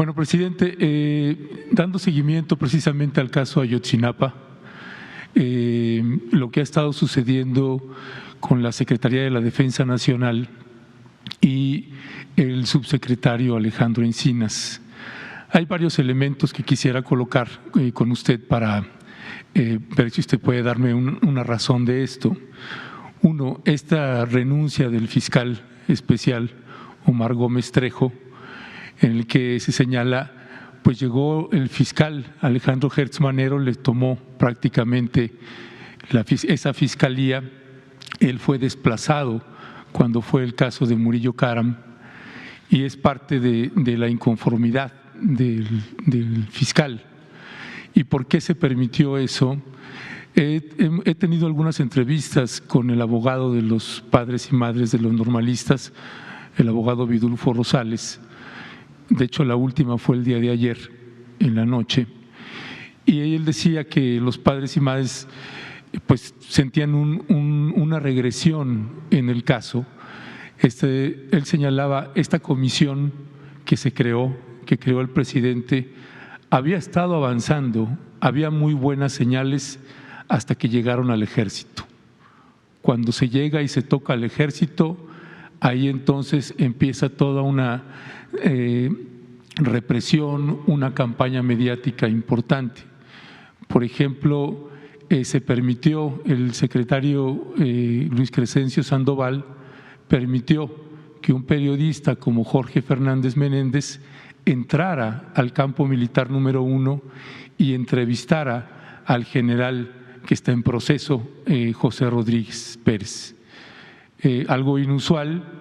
Bueno, presidente, dando seguimiento precisamente al caso Ayotzinapa, lo que ha estado sucediendo con la Secretaría de la Defensa Nacional y el subsecretario Alejandro Encinas. Hay varios elementos que quisiera colocar con usted para ver si usted puede darme una razón de esto. Uno, esta renuncia del fiscal especial Omar Gómez Trejo, en el que se señala, pues llegó el fiscal Alejandro Gertz Manero, le tomó prácticamente esa fiscalía, él fue desplazado cuando fue el caso de Murillo Karam y es parte de la inconformidad del fiscal. ¿Y por qué se permitió eso? He tenido algunas entrevistas con el abogado de los padres y madres de los normalistas, el abogado Vidulfo Rosales. De hecho, la última fue el día de ayer, en la noche, y él decía que los padres y madres pues sentían una regresión en el caso. Él señalaba esta comisión que creó el presidente, había estado avanzando, había muy buenas señales hasta que llegaron al ejército. Cuando se llega y se toca al ejército, ahí entonces empieza toda una represión, una campaña mediática importante. Por ejemplo, se permitió, el secretario Luis Crescencio Sandoval permitió que un periodista como Jorge Fernández Menéndez entrara al campo militar número 1 y entrevistara al general que está en proceso, José Rodríguez Pérez. Algo inusual,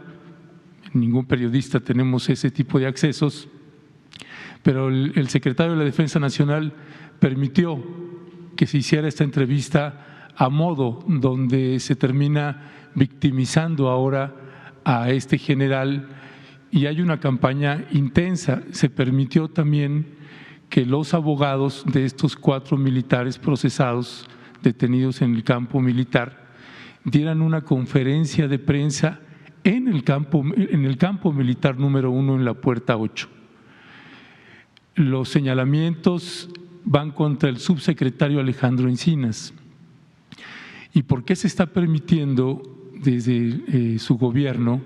ningún periodista tenemos ese tipo de accesos, pero el secretario de la Defensa Nacional permitió que se hiciera esta entrevista a modo donde se termina victimizando ahora a este general y hay una campaña intensa. Se permitió también que los abogados de estos 4 militares procesados, detenidos en el campo militar, dieran una conferencia de prensa en el campo militar número 1 en la puerta 8. Los señalamientos van contra el subsecretario Alejandro Encinas. ¿Y por qué se está permitiendo desde su gobierno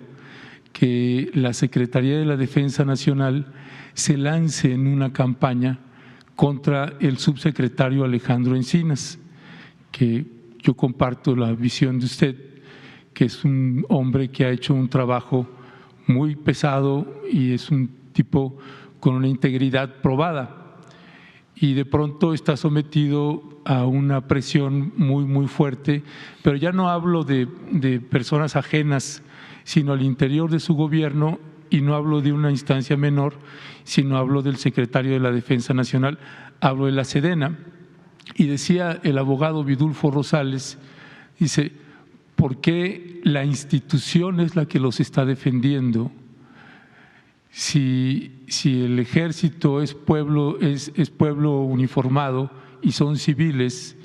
que la Secretaría de la Defensa Nacional se lance en una campaña contra el subsecretario Alejandro Encinas? Que yo comparto la visión de usted, que es un hombre que ha hecho un trabajo muy pesado y es un tipo con una integridad probada y de pronto está sometido a una presión muy fuerte, pero ya no hablo de personas ajenas, sino al interior de su gobierno, y no hablo de una instancia menor, sino hablo del secretario de la Defensa Nacional, hablo de la Sedena. Y decía el abogado Vidulfo Rosales, dice, ¿por qué la institución es la que los está defendiendo? Si el ejército es pueblo uniformado y son civiles,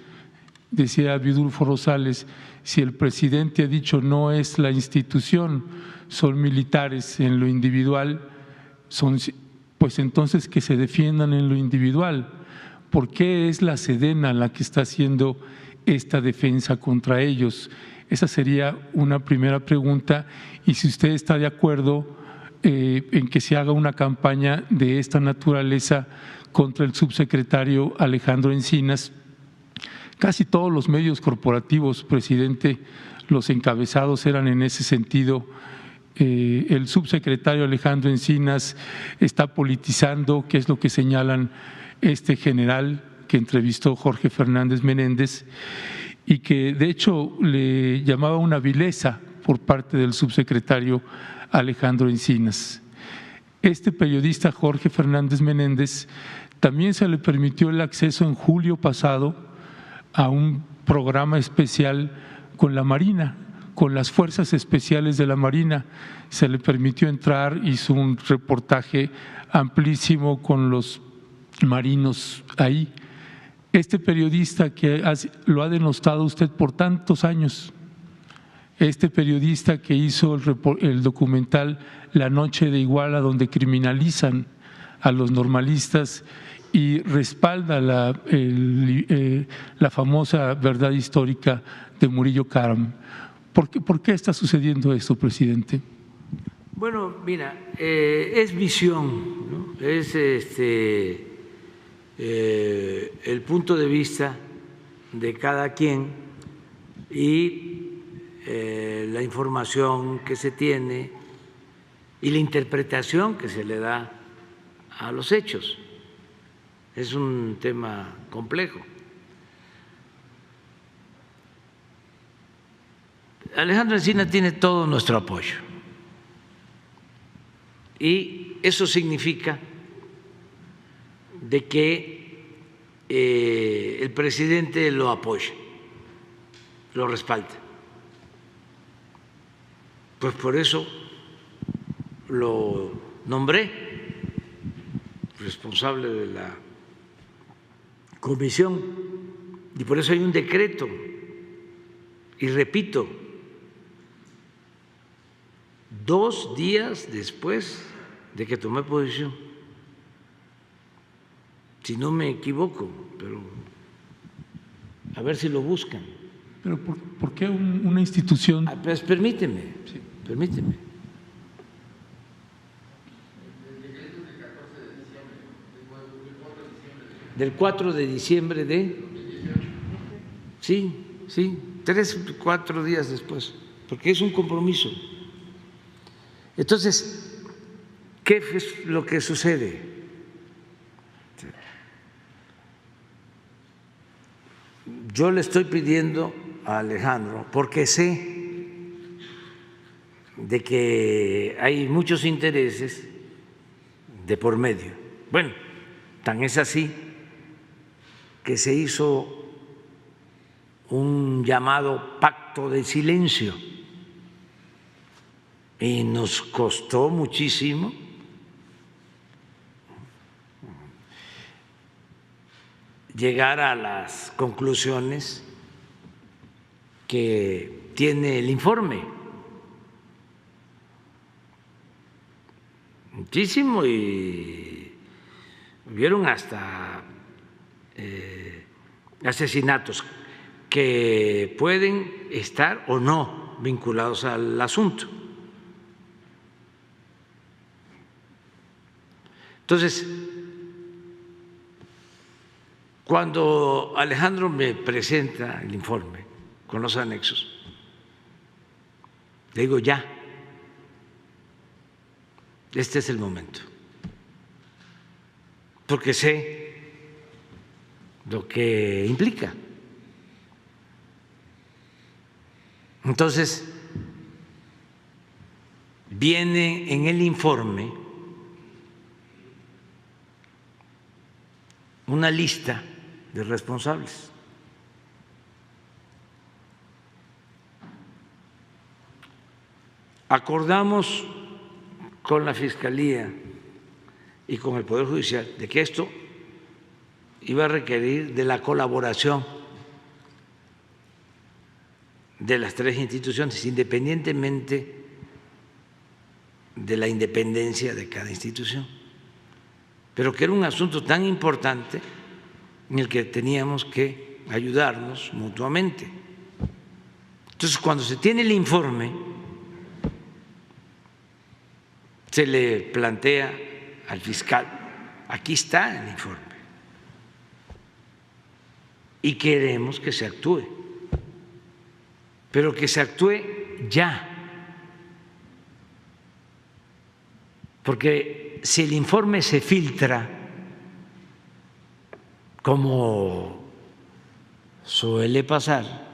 decía Vidulfo Rosales, si el presidente ha dicho no es la institución, son militares en lo individual, pues entonces que se defiendan en lo individual. ¿Por qué es la Sedena la que está haciendo esta defensa contra ellos? Esa sería una primera pregunta, y si usted está de acuerdo en que se haga una campaña de esta naturaleza contra el subsecretario Alejandro Encinas. Casi todos los medios corporativos, presidente, los encabezados eran en ese sentido. El subsecretario Alejandro Encinas está politizando, que es lo que señalan este general que entrevistó Jorge Fernández Menéndez y que de hecho le llamaba una vileza por parte del subsecretario Alejandro Encinas. Este periodista Jorge Fernández Menéndez también se le permitió el acceso en julio pasado a un programa especial con la Marina, con las fuerzas especiales de la Marina. Se le permitió entrar, hizo un reportaje amplísimo con los marinos ahí. Este periodista que lo ha denostado usted por tantos años, este periodista que hizo el documental La Noche de Iguala, donde criminalizan a los normalistas y respalda la famosa verdad histórica de Murillo Karam. ¿Por qué está sucediendo esto, presidente? Bueno, mira, es visión, ¿no? Es el punto de vista de cada quien y la información que se tiene y la interpretación que se le da a los hechos. Es un tema complejo. Alejandro Encina tiene todo nuestro apoyo y eso significa de que el presidente lo apoya, lo respalda. Pues por eso lo nombré responsable de la comisión y por eso hay un decreto. Y repito, 2 días después de que tomé posición, si no me equivoco, pero a ver si lo buscan. ¿Pero por qué una institución? Pues permíteme, Sí. permíteme. Del 4 de diciembre de… Sí, 3 o 4 días después, porque es un compromiso. Entonces, ¿qué es lo que sucede? Yo le estoy pidiendo a Alejandro, porque sé de que hay muchos intereses de por medio. Bueno, tan es así que se hizo un llamado pacto de silencio y nos costó muchísimo llegar a las conclusiones que tiene el informe. Muchísimo, y hubieron hasta asesinatos que pueden estar o no vinculados al asunto. Entonces, cuando Alejandro me presenta el informe con los anexos, le digo ya, este es el momento, porque sé lo que implica. Entonces, viene en el informe una lista de responsables. Acordamos con la Fiscalía y con el Poder Judicial de que esto iba a requerir de la colaboración de las 3 instituciones, independientemente de la independencia de cada institución, pero que era un asunto tan importante en el que teníamos que ayudarnos mutuamente. Entonces, cuando se tiene el informe, se le plantea al fiscal, aquí está el informe, y queremos que se actúe, pero que se actúe ya, porque si el informe se filtra, como suele pasar,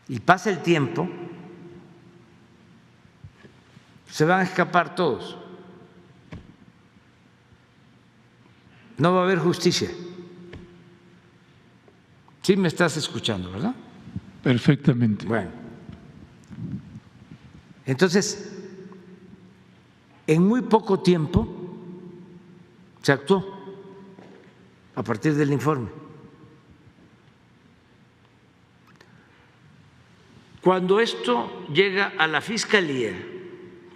y pasa el tiempo, se van a escapar todos. No va a haber justicia. Sí me estás escuchando, ¿verdad? Perfectamente. Bueno, entonces, en muy poco tiempo se actuó a partir del informe. Cuando esto llega a la Fiscalía,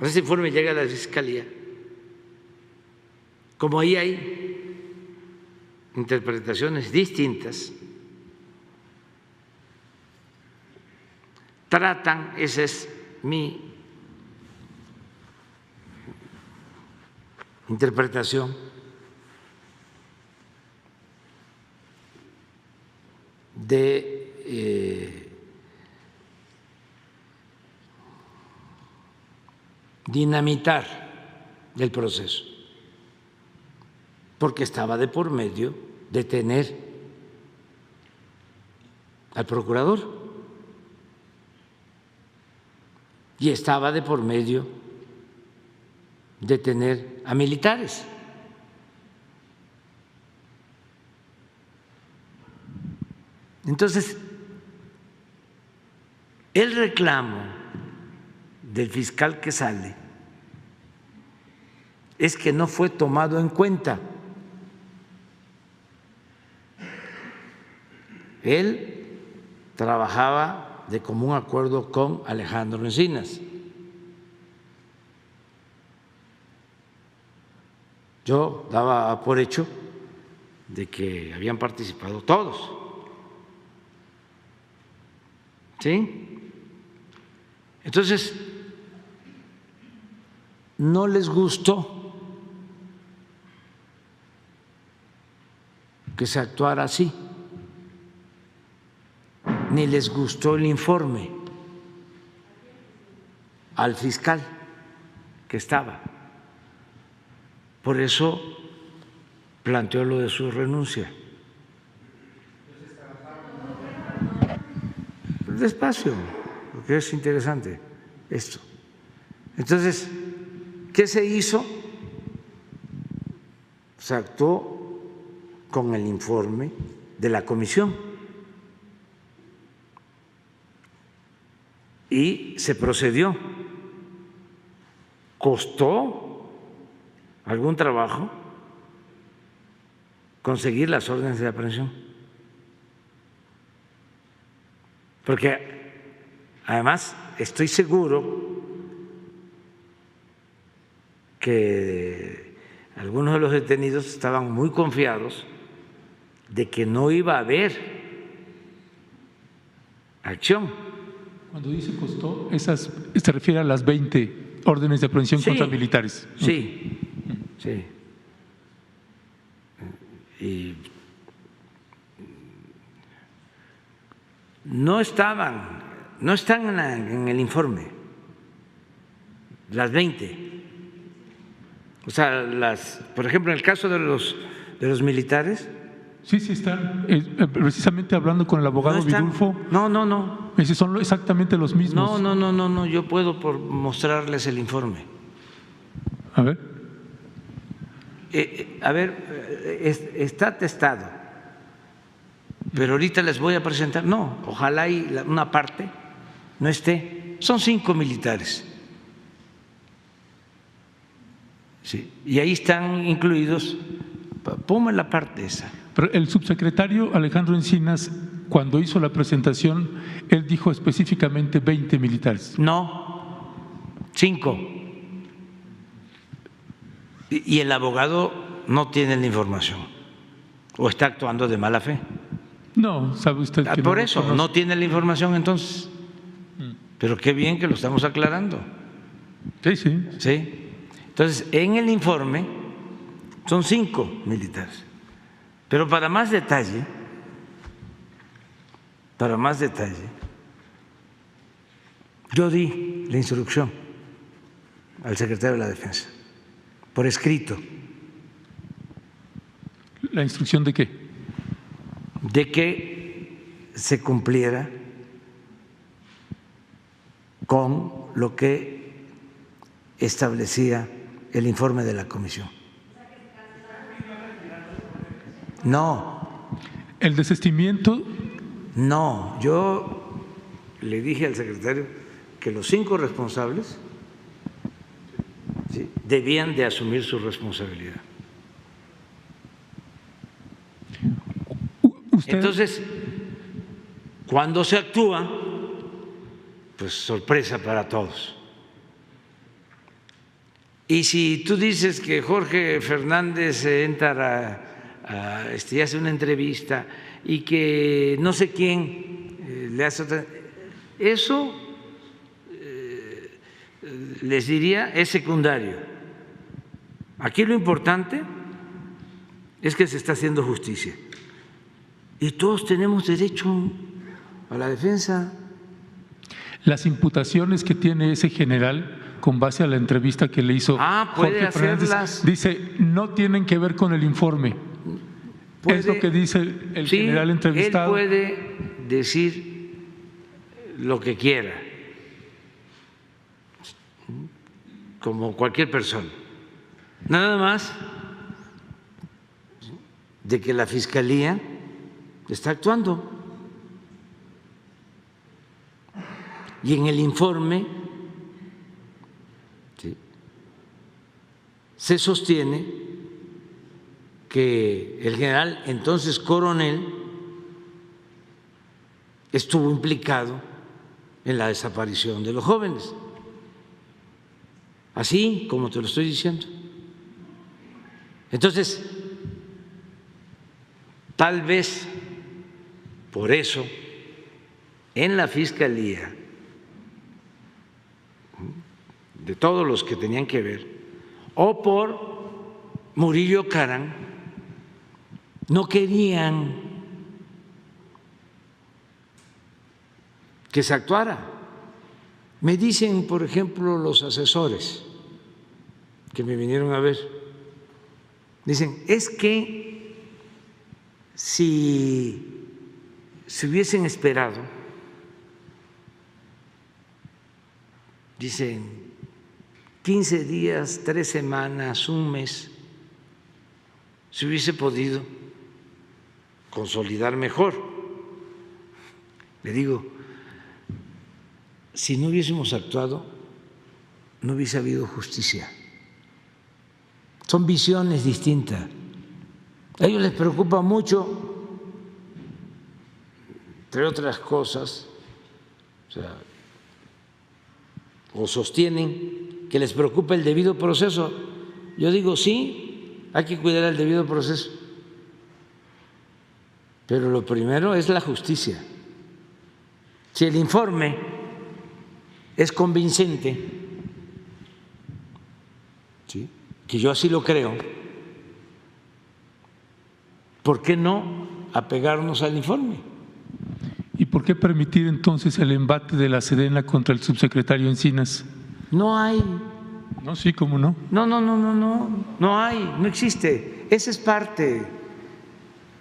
ese informe llega a la Fiscalía, como ahí hay interpretaciones distintas, tratan, esa es mi interpretación, de dinamitar el proceso, porque estaba de por medio detener al procurador y estaba de por medio detener a militares. Entonces, el reclamo del fiscal que sale es que no fue tomado en cuenta. Él trabajaba de común acuerdo con Alejandro Encinas. Yo daba por hecho de que habían participado todos. ¿Sí? Entonces, no les gustó que se actuara así, ni les gustó el informe al fiscal que estaba. Por eso planteó lo de su renuncia. Despacio, porque es interesante esto. Entonces, ¿qué se hizo? Se actuó con el informe de la comisión y se procedió. ¿Costó algún trabajo conseguir las órdenes de aprehensión? Porque además estoy seguro que algunos de los detenidos estaban muy confiados de que no iba a haber acción. Cuando dice costó, esas se refiere a las 20 órdenes de aprehensión contra militares. Sí, sí. Y no están en el informe las 20. O sea, por ejemplo, en el caso de los militares. Sí, están. Precisamente hablando con el abogado Vidulfo. No. Esos son exactamente los mismos. No. Yo puedo mostrarles el informe. A ver. Está atestado. Pero ahorita les voy a presentar. No, ojalá y una parte no esté. Son 5 militares. Sí, y ahí están incluidos. Ponme la parte esa. Pero el subsecretario Alejandro Encinas, cuando hizo la presentación, él dijo específicamente 20 militares. No, 5. Y el abogado no tiene la información. ¿O está actuando de mala fe? No, sabe usted que por eso, no tiene la información entonces. Pero qué bien que lo estamos aclarando. Sí. Entonces, en el informe son 5 militares. Pero para más detalle, yo di la instrucción al secretario de la Defensa, por escrito. ¿La instrucción de qué? De que se cumpliera con lo que establecía el informe de la comisión. No. ¿El desistimiento? No, yo le dije al secretario que los 5 responsables debían de asumir su responsabilidad. Entonces, cuando se actúa, pues sorpresa para todos. Y si tú dices que Jorge Fernández entra y hace una entrevista y que no sé quién le hace otra, eso les diría es secundario. Aquí lo importante es que se está haciendo justicia y todos tenemos derecho a la defensa. Las imputaciones que tiene ese general con base a la entrevista que le hizo Jorge Fernández, hacerlas. dice no tienen que ver con el informe. Es lo que dice el general entrevistado. Él puede decir lo que quiera, como cualquier persona. Nada más de que la Fiscalía está actuando. Y en el informe se sostiene que el general, entonces coronel, estuvo implicado en la desaparición de los jóvenes, así como te lo estoy diciendo. Entonces, tal vez por eso en la Fiscalía, de todos los que tenían que ver, o por Murillo Karam, no querían que se actuara. Me dicen, por ejemplo, los asesores que me vinieron a ver, dicen, es que si se hubiesen esperado, dicen, 15 días, 3 semanas, un mes, se hubiese podido consolidar mejor. Le digo, si no hubiésemos actuado, no hubiese habido justicia. Son visiones distintas. A ellos les preocupa mucho, entre otras cosas, o sostienen que les preocupa el debido proceso. Yo digo, sí, hay que cuidar el debido proceso, pero lo primero es la justicia. Si el informe es convincente, ¿sí?, que yo así lo creo, ¿por qué no apegarnos al informe? ¿Y por qué permitir entonces el embate de la Sedena contra el subsecretario Encinas? No hay. No, sí, ¿cómo no? No hay, no existe. Esa es parte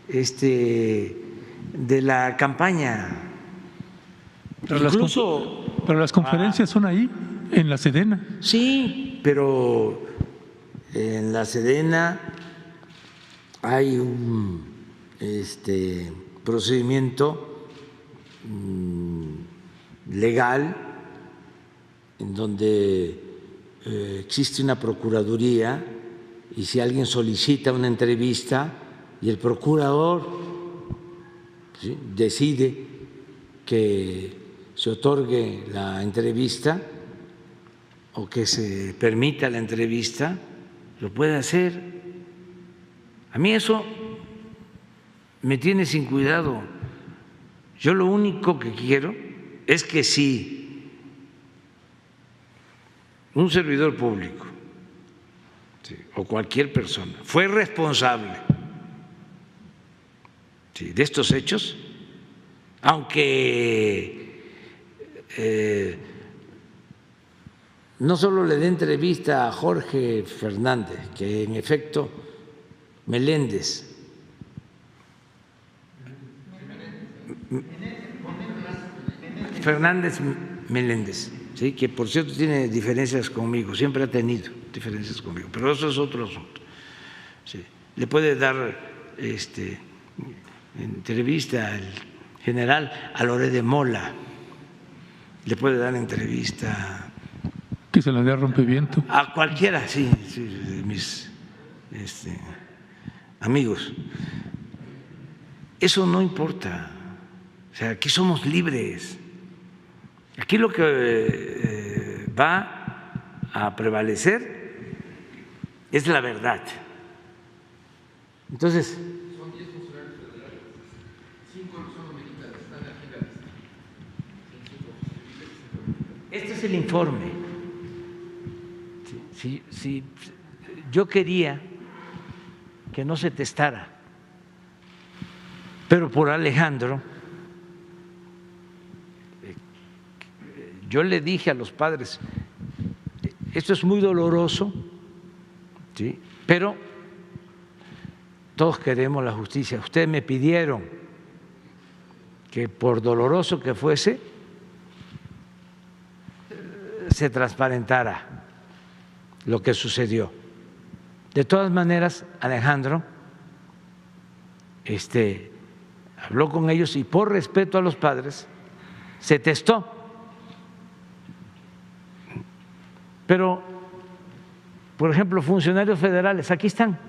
de la campaña. Pero incluso las conferencias son ahí, en la Sedena. Sí, pero en la Sedena hay un procedimiento legal en donde existe una procuraduría, y si alguien solicita una entrevista y el procurador, ¿sí?, decide que se otorgue la entrevista o que se permita la entrevista, lo puede hacer. A mí eso me tiene sin cuidado. Yo lo único que quiero es que si un servidor público, ¿sí?, o cualquier persona fue responsable, ¿sí?, de estos hechos, aunque no solo le dé entrevista a Jorge Fernández, que en efecto Meléndez, Fernández Meléndez, ¿sí?, que por cierto tiene diferencias conmigo, siempre ha tenido diferencias conmigo, pero eso es otro asunto. Sí, le puede dar entrevista al general a Loret de Mola, le puede dar entrevista que se la dé a Rompeviento, a cualquiera, sí, de mis amigos. Eso no importa. O sea, aquí somos libres. Aquí lo que va a prevalecer es la verdad. Entonces, son 10 funcionarios federales, 5 no son militares, están aquí en la lista. este es el informe. Sí, yo quería que no se testara, pero por Alejandro, yo le dije a los padres, esto es muy doloroso, ¿sí? Pero todos queremos la justicia. Ustedes me pidieron que por doloroso que fuese, se transparentara lo que sucedió. De todas maneras, Alejandro habló con ellos y por respeto a los padres se testó. Pero, por ejemplo, funcionarios federales, aquí están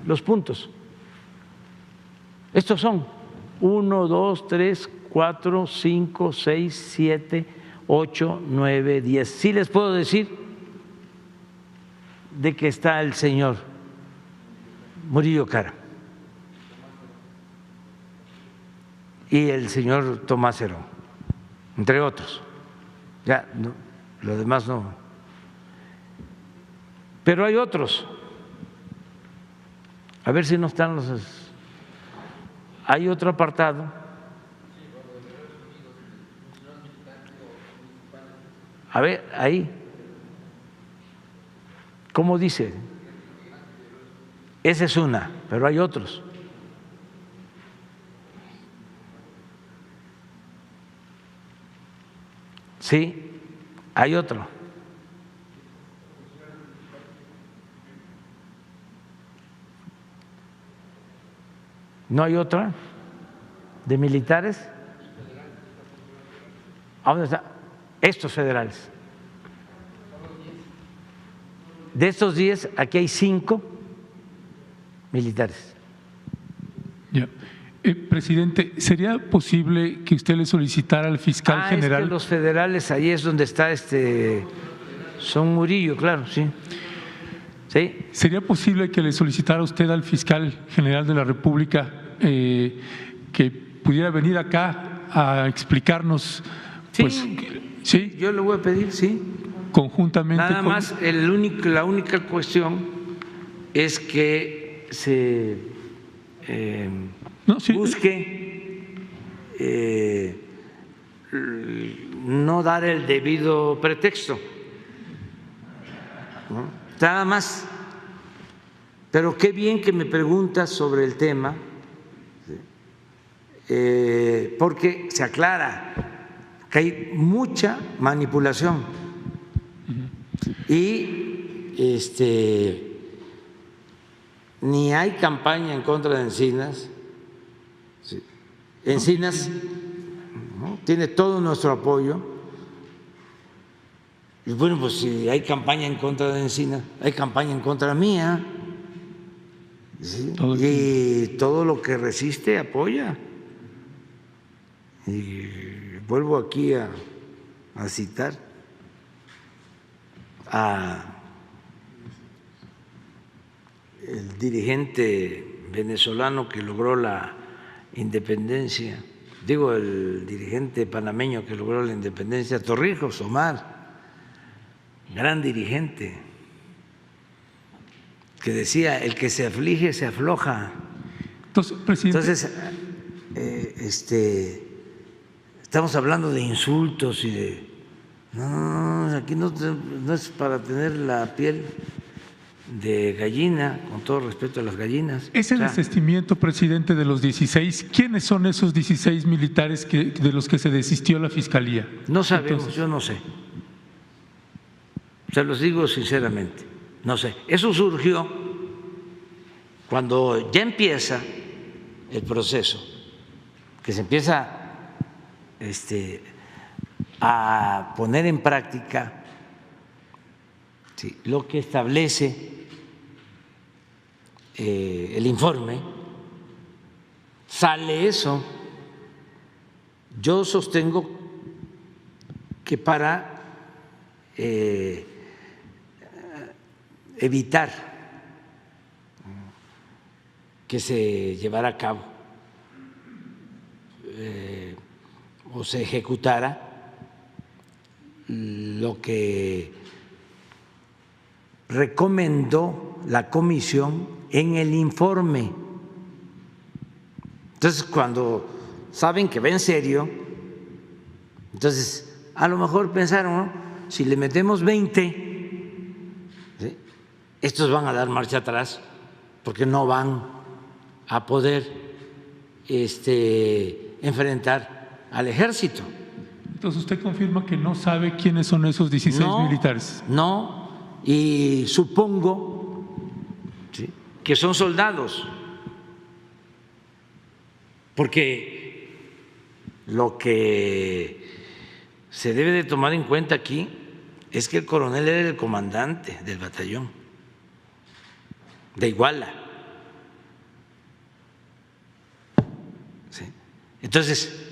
los puntos. Estos son 1, 2, 3, 4, 5, 6, 7, 8, 9, 10. Sí les puedo decir de que está el señor Murillo Caram y el señor Tomás Herón, entre otros. Ya, no, lo demás no. Pero hay otros. A ver si no están los. Hay otro apartado. A ver, ahí. ¿Cómo dice? Esa es una, pero hay otros. Sí, hay otro. ¿No hay otra de militares? ¿A dónde está? Estos federales. De estos 10, aquí hay 5 militares. Ya. Presidente, ¿sería posible que usted le solicitara al fiscal general? Los federales, ahí es donde está son Murillo, claro, sí. Sí. ¿Sería posible que le solicitara usted al fiscal general de la República que pudiera venir acá a explicarnos? Sí, pues, sí, yo le voy a pedir, sí. Conjuntamente. Nada más, la única cuestión es que se busque no dar el debido pretexto, ¿no? Nada más. Pero qué bien que me preguntas sobre el tema, porque se aclara que hay mucha manipulación y ni hay campaña en contra de Encinas. Encinas, ¿no?, tiene todo nuestro apoyo. Y bueno, pues si hay campaña en contra de Encinas, hay campaña en contra mía. ¿Sí? Y todo lo que resiste apoya. Y vuelvo aquí a citar a el dirigente venezolano que logró la independencia, el dirigente panameño que logró la independencia, Torrijos, Omar, gran dirigente, que decía: el que se aflige se afloja. Entonces, presidente. Entonces, estamos hablando de insultos y de… No, aquí no es para tener la piel de gallina, con todo respeto a las gallinas. Ese desistimiento, presidente, de los 16, ¿quiénes son esos 16 militares de los que se desistió la Fiscalía? No sabemos, yo no sé. Se los digo sinceramente, no sé. Eso surgió cuando ya empieza el proceso, que se empieza a poner en práctica lo que establece el informe, sale eso. Yo sostengo que para evitar que se llevara a cabo o se ejecutara lo que recomendó la comisión en el informe. Entonces, cuando saben que va en serio, entonces a lo mejor pensaron, ¿no? Si le metemos 20, ¿sí?, estos van a dar marcha atrás porque no van a poder enfrentar al ejército. Entonces usted confirma que no sabe quiénes son esos 16 militares. No, y supongo, ¿sí?, que son soldados, porque lo que se debe de tomar en cuenta aquí es que el coronel era el comandante del batallón de Iguala. ¿Sí? Entonces,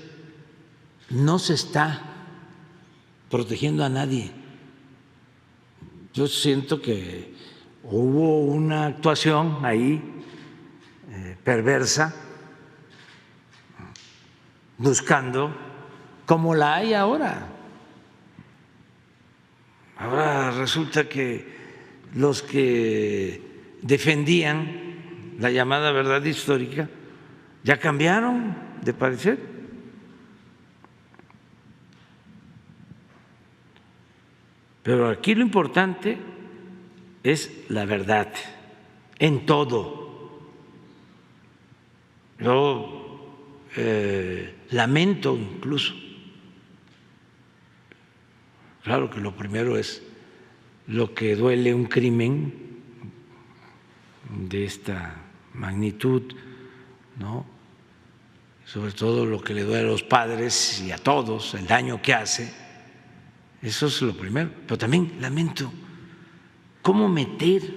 no se está protegiendo a nadie. Yo siento que hubo una actuación ahí perversa, buscando, como la hay ahora. Ahora resulta que los que defendían la llamada verdad histórica ya cambiaron de parecer. Pero aquí lo importante es la verdad en todo. Yo lamento incluso, claro que lo primero es lo que duele un crimen de esta magnitud, ¿no? Sobre todo lo que le duele a los padres y a todos, el daño que hace, eso es lo primero. Pero también lamento cómo meter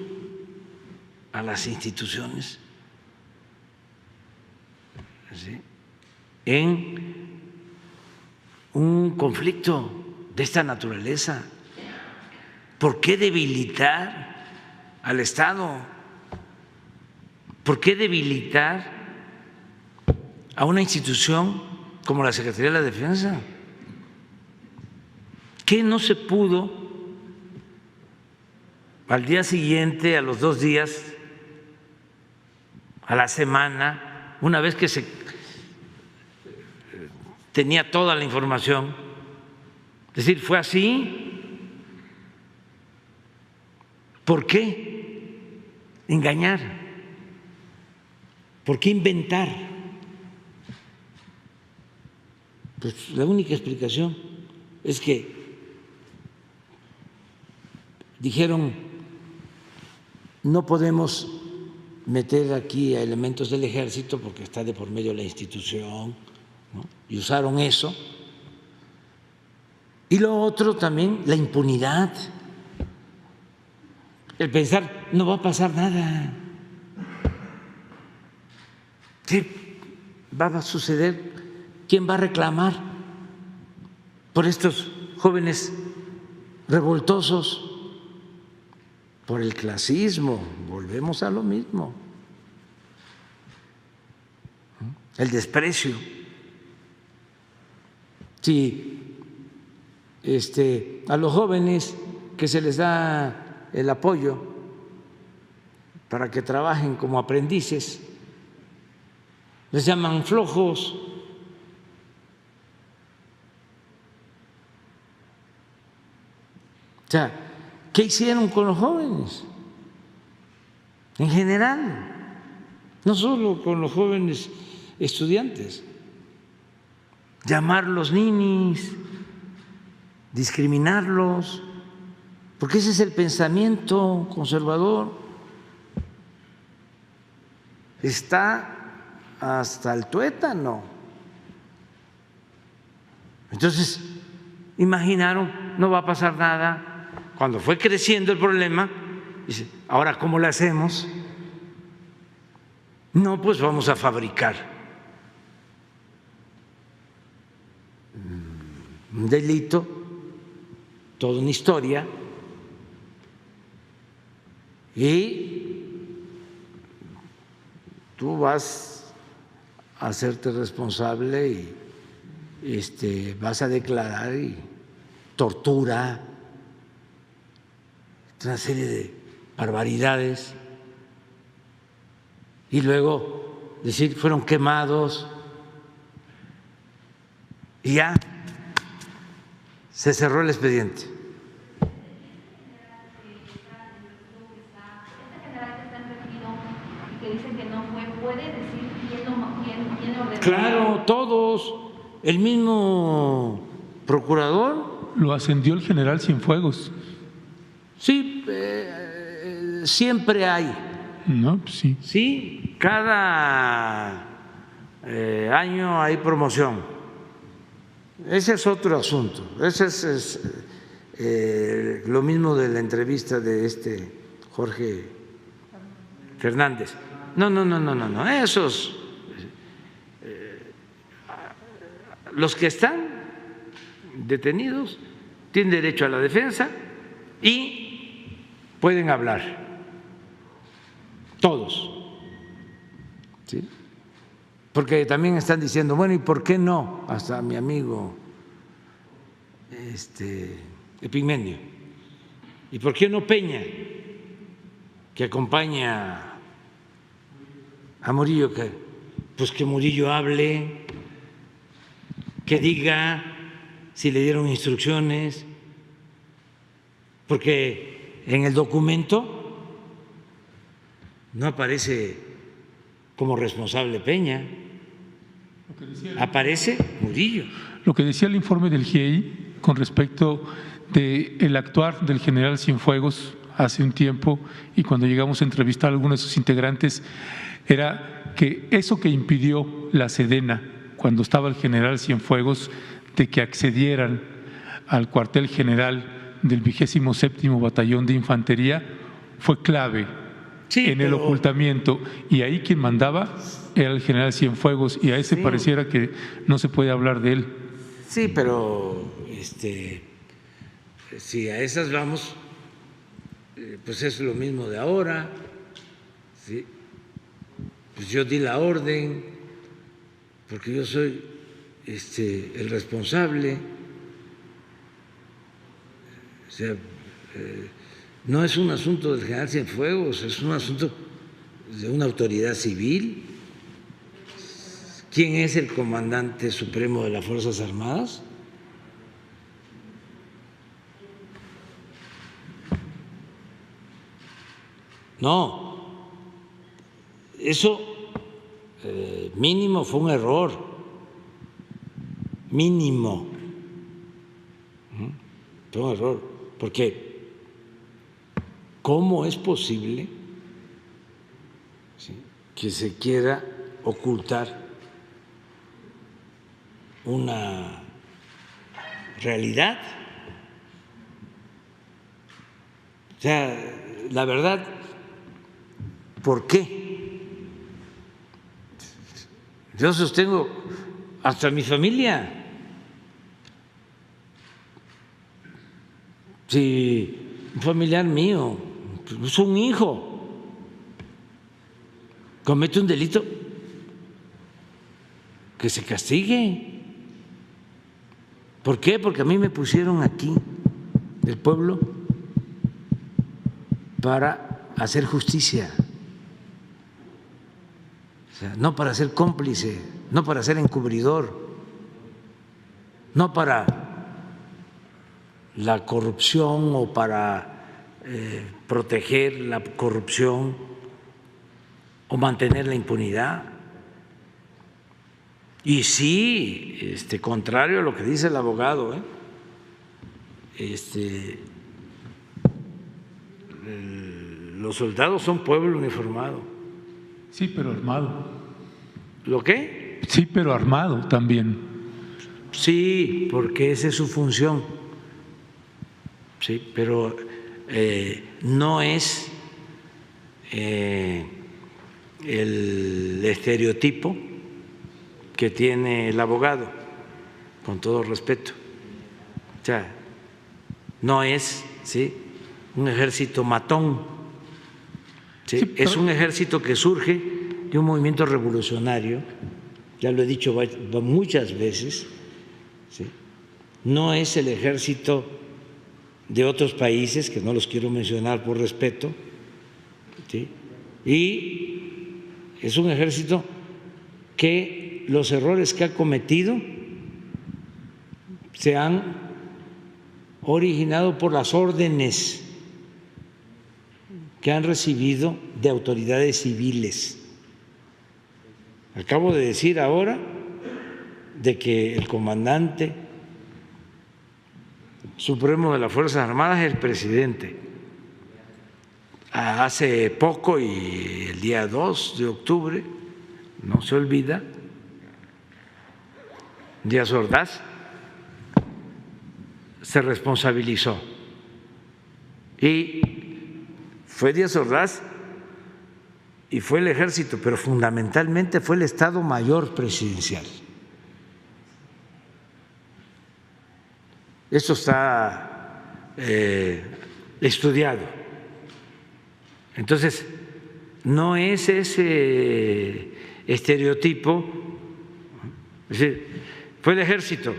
a las instituciones, ¿sí?, en un conflicto de esta naturaleza. ¿Por qué debilitar al Estado? ¿Por qué debilitar a una institución como la Secretaría de la Defensa? ¿Qué no se pudo al día siguiente, a los 2 días, a la semana, una vez que se tenía toda la información? Es decir, fue así. ¿Por qué engañar? ¿Por qué inventar? Pues la única explicación es que dijeron: no podemos meter aquí a elementos del ejército porque está de por medio la institución, ¿no? Y usaron eso. Y lo otro también, la impunidad. El pensar, no va a pasar nada. ¿Qué va a suceder? ¿Quién va a reclamar por estos jóvenes revoltosos? Por el clasismo, volvemos a lo mismo. El desprecio. Si a los jóvenes que se les da el apoyo para que trabajen como aprendices, les llaman flojos. O sea, ¿qué hicieron con los jóvenes? En general, no solo con los jóvenes estudiantes. Llamarlos ninis, discriminarlos, porque ese es el pensamiento conservador. Está hasta el tuétano. Entonces, imaginaron, no va a pasar nada. Cuando fue creciendo el problema, dice: ¿ahora cómo le hacemos? No, pues vamos a fabricar un delito, toda una historia, y tú vas a hacerte responsable y vas a declarar y tortura, una serie de barbaridades, y luego decir fueron quemados y ya se cerró el expediente. Claro, todos, el mismo procurador. Lo ascendió el general Cienfuegos. Sí, siempre hay. No, pues sí. Sí, cada año hay promoción. Ese es otro asunto. Ese es lo mismo de la entrevista de Jorge Fernández. No. Esos, los que están detenidos tienen derecho a la defensa y pueden hablar. Todos. ¿Sí? Porque también están diciendo, bueno, ¿y por qué no? Hasta mi amigo Epigmenio. ¿Y por qué no Peña, que acompaña a Murillo? Pues que Murillo hable, que diga si le dieron instrucciones, porque en el documento no aparece como responsable Peña, aparece Murillo. Lo que decía el informe del GIEI con respecto del actuar del general Cienfuegos hace un tiempo y cuando llegamos a entrevistar a algunos de sus integrantes era que eso que impidió la Sedena cuando estaba el general Cienfuegos de que accedieran al cuartel general del 27º Batallón de Infantería fue clave en el ocultamiento, y ahí quien mandaba era el general Cienfuegos, y a ese pareciera que no se puede hablar de él. Sí, pero si a esas vamos, pues es lo mismo de ahora. ¿Sí? Pues yo di la orden porque yo soy el responsable. O sea, no es un asunto del general Cienfuegos, es un asunto de una autoridad civil. ¿Quién es el comandante supremo de las Fuerzas Armadas? No, eso mínimo fue un error, mínimo, fue un error, porque ¿cómo es posible que se quiera ocultar una realidad? O sea, la verdad, ¿por qué? Yo sostengo hasta mi familia. Si un familiar mío, es un hijo, comete un delito, que se castigue. ¿Por qué? Porque a mí me pusieron aquí, del pueblo, para hacer justicia. O sea, no para ser cómplice, no para ser encubridor, no para la corrupción o para proteger la corrupción o mantener la impunidad. Y sí, contrario a lo que dice el abogado, los soldados son pueblo uniformado. Sí, pero armado. ¿Lo qué? Sí, pero armado también. Sí, porque esa es su función. Sí, pero no es el estereotipo que tiene el abogado, con todo respeto. O sea, no es un ejército matón, ¿sí? Es un ejército que surge de un movimiento revolucionario, ya lo he dicho muchas veces, ¿sí? No es el ejército de otros países, que no los quiero mencionar por respeto, ¿sí? Y es un ejército que los errores que ha cometido se han originado por las órdenes que han recibido de autoridades civiles. Acabo de decir ahora de que el comandante supremo de las Fuerzas Armadas es el presidente. Hace poco, y el día 2 de octubre, no se olvida, Díaz Ordaz se responsabilizó. Y fue Díaz Ordaz y fue el ejército, pero fundamentalmente fue el Estado Mayor Presidencial. Esto está estudiado. Entonces, no es ese estereotipo, es decir, fue el ejército.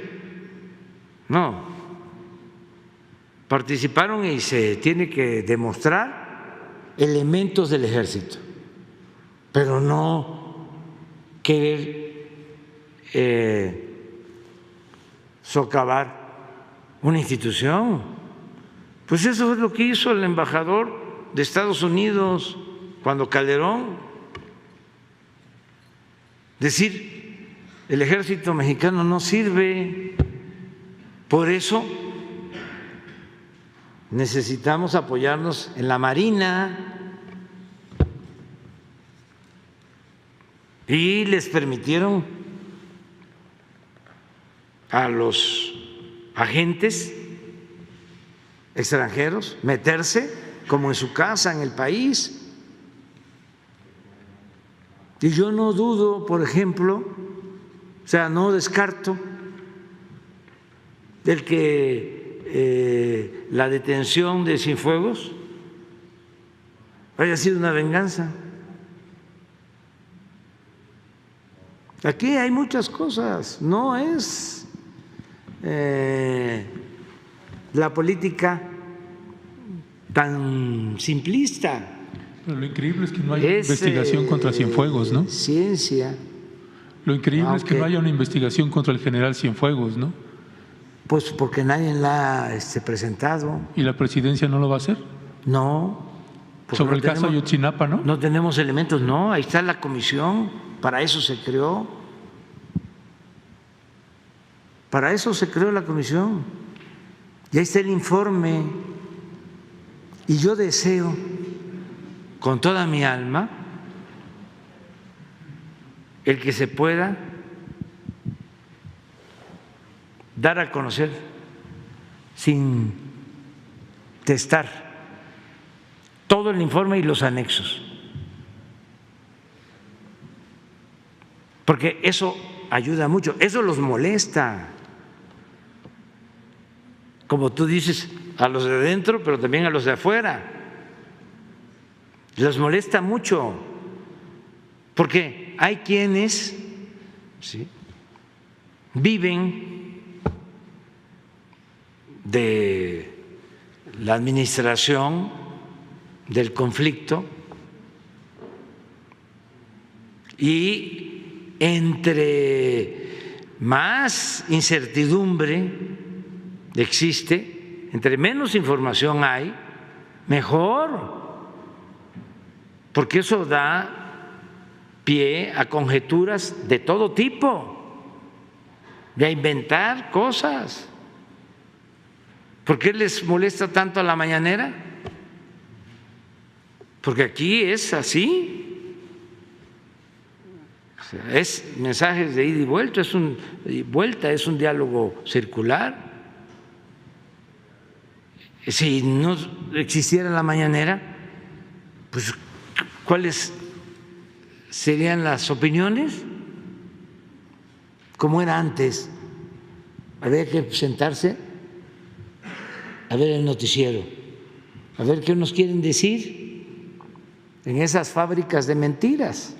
No, participaron y se tiene que demostrar elementos del ejército, pero no querer socavar una institución. Pues eso es lo que hizo el embajador de Estados Unidos cuando Calderón, decir el ejército mexicano no sirve. Por eso necesitamos apoyarnos en la Marina, y les permitieron a los agentes extranjeros meterse como en su casa, en el país. Y yo no dudo, por ejemplo, o sea, no descarto del que la detención de Cienfuegos haya sido una venganza. Aquí hay muchas cosas, no es la política tan simplista. Pero lo increíble es que no haya investigación contra Cienfuegos, ¿no? Ciencia. Lo increíble es que no haya una investigación contra el general Cienfuegos, ¿no? Pues porque nadie la ha presentado. ¿Y la presidencia no lo va a hacer? No. Sobre el caso Ayotzinapa, ¿no? No tenemos elementos, no. Ahí está la comisión, para eso se creó. Para eso se creó la comisión. Y ahí está el informe. Y yo deseo con toda mi alma el que se pueda dar a conocer sin testar todo el informe y los anexos, porque eso ayuda mucho, eso los molesta, como tú dices, a los de dentro, pero también a los de afuera. Les molesta mucho, porque hay quienes, ¿sí?, viven de la administración del conflicto y entre más incertidumbre existe, entre menos información hay, mejor, porque eso da pie a conjeturas de todo tipo, de a inventar cosas. ¿Por qué les molesta tanto a la mañanera? Porque aquí es así, o sea, es mensajes de ida y vuelta, es un diálogo circular. Si no existiera la mañanera, pues ¿cuáles serían las opiniones? Como era antes, había que sentarse a ver el noticiero, a ver qué nos quieren decir en esas fábricas de mentiras.